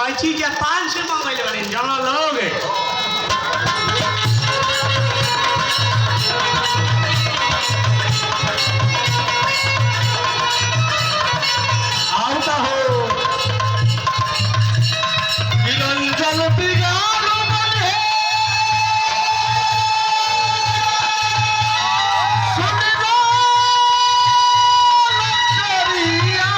कैची के 500 मंगले बनी जानो लोगे आवता हो निरंजन बिगाड़ो बने सुनिरो लचरिया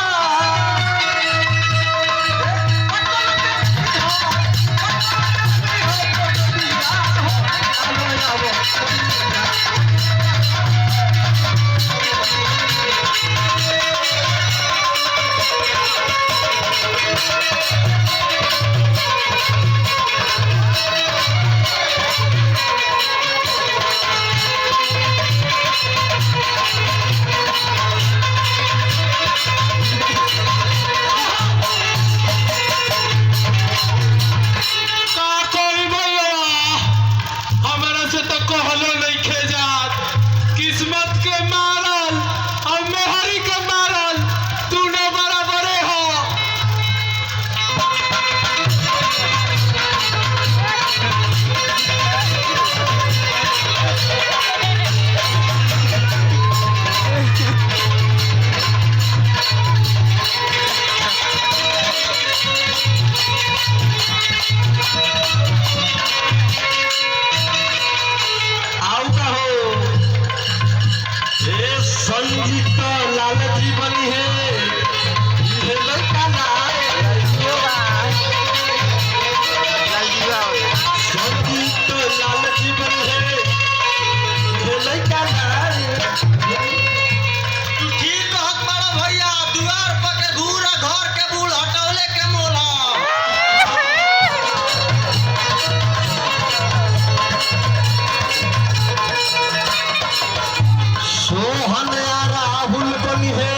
संगीत लालची बनी है लड़का संगीत लालची बनी है लड़का तू ठीक कहत बड़ा भैया दुआर पर के घूरा घर के बूढ़ हटौले के मोला सोहन या राहुल बनी है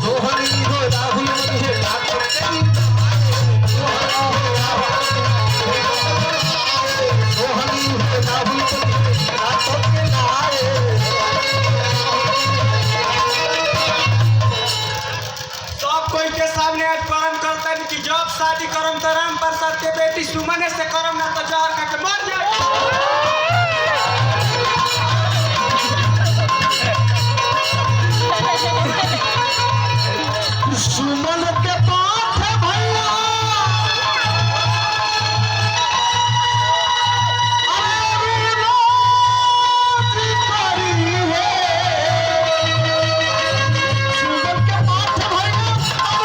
सोहन को राहुल बनी है सोहन को राहुल बनी सब कोई के सामने आज करम करता कि जब शादी करम तो राम प्रसाद के बेटी सुमने से करम ना तो जहर खा के मर जाए सुमन के पाठ भैया सुमन के पाठ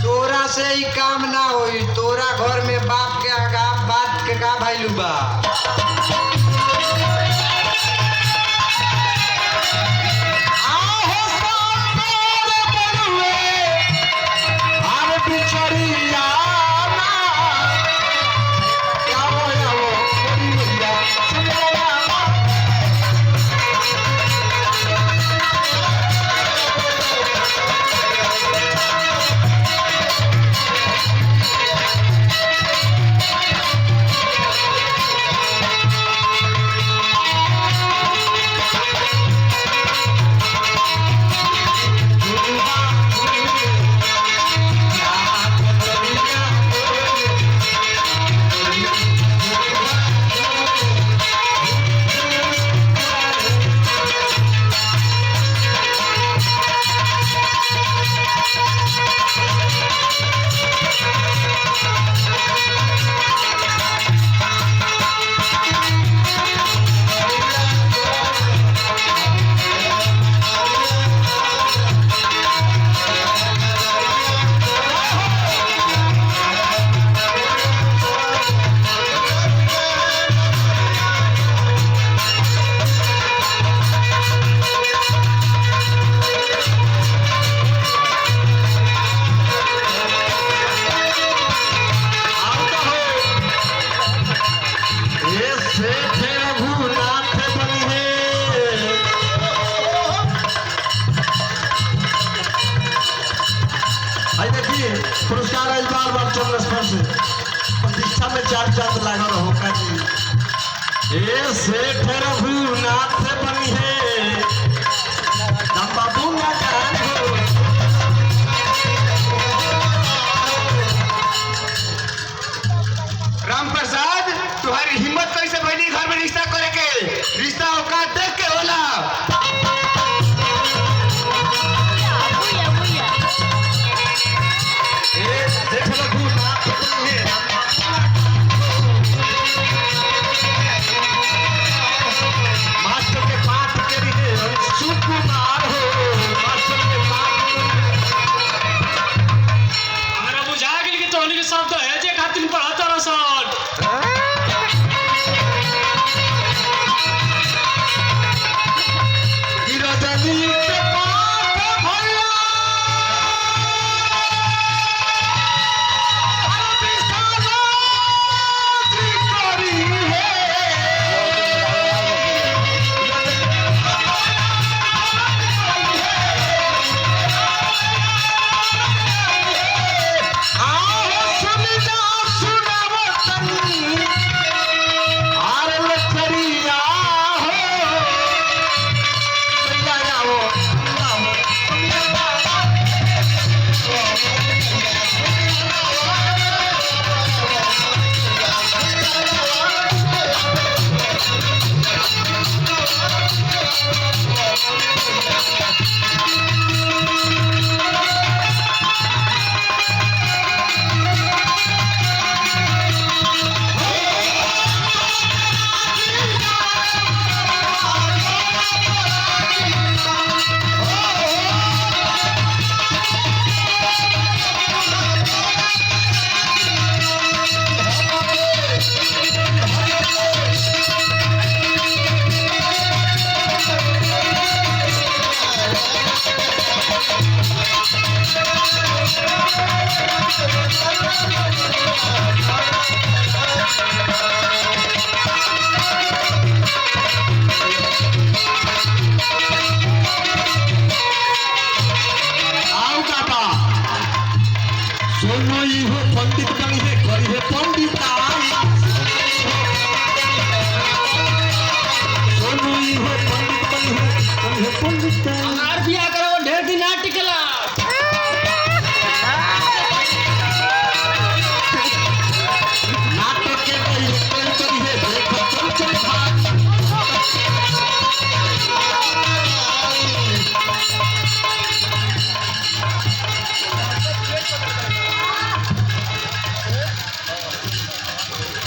तोरा से ही काम ना होई तोरा घर में बाप के आगा बात के का भइलू बा पुरस्कार आज बार बार चल से प्रतिष्ठा में चार चांद लागल होगा जी ए सेठ रघुनाथ बनी है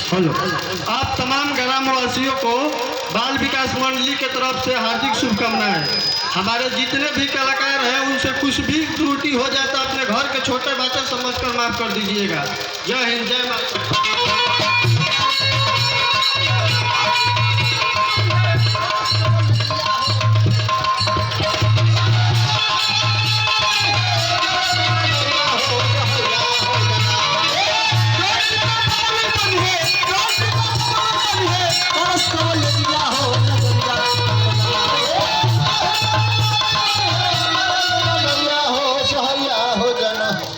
हेलो। आप तमाम ग्रामवासियों को बाल विकास मंडली के तरफ से हार्दिक शुभकामनाएं। हमारे जितने भी कलाकार हैं उनसे कुछ भी त्रुटि हो जाए तो अपने घर के छोटे बच्चे समझकर माफ कर दीजिएगा। जय हिंद, जय माता।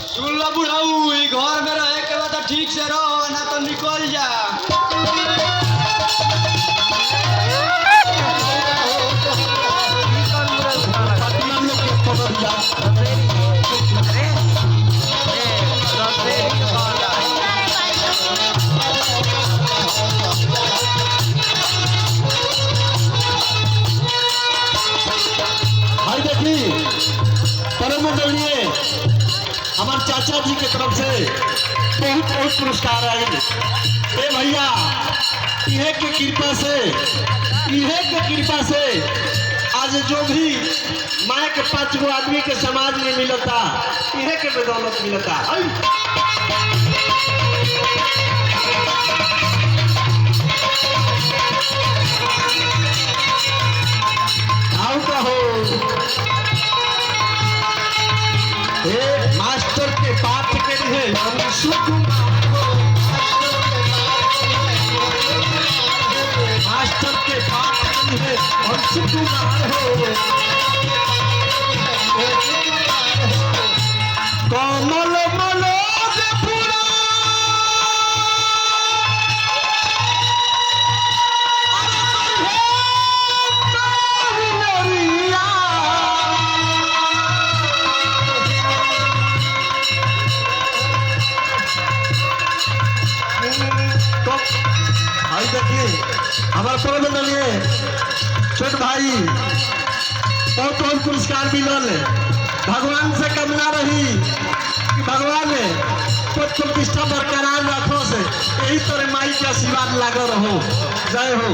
सुन लो बुढ़ाऊ, ई घर में रहे के बाद ठीक से रहो ना तो निकल जा। भाई देखी परम मंडलीय हमारे चाचा जी के तरफ से बहुत बहुत पुरस्कार आए। ए भैया, इहे के कृपा से आज जो भी माँ के 5 गो आदमी के समाज में मिलता, इहे के बदौलत मिलता। आओ कहो मास्टर के बात करे हम सुकुमार हो, मास्टर के बात करे हम सुकुमार हो। कमल मलोज पूरा भाई देखिए हमारा परम मंडलीय छोट भाई बहुत बहुत पुरस्कार मिलल। भगवान से कामना रही कि भगवान पद प्रतिष्ठा बरकरार रखो से यही तरह माई के आशीर्वाद लागल रहो। जय हो।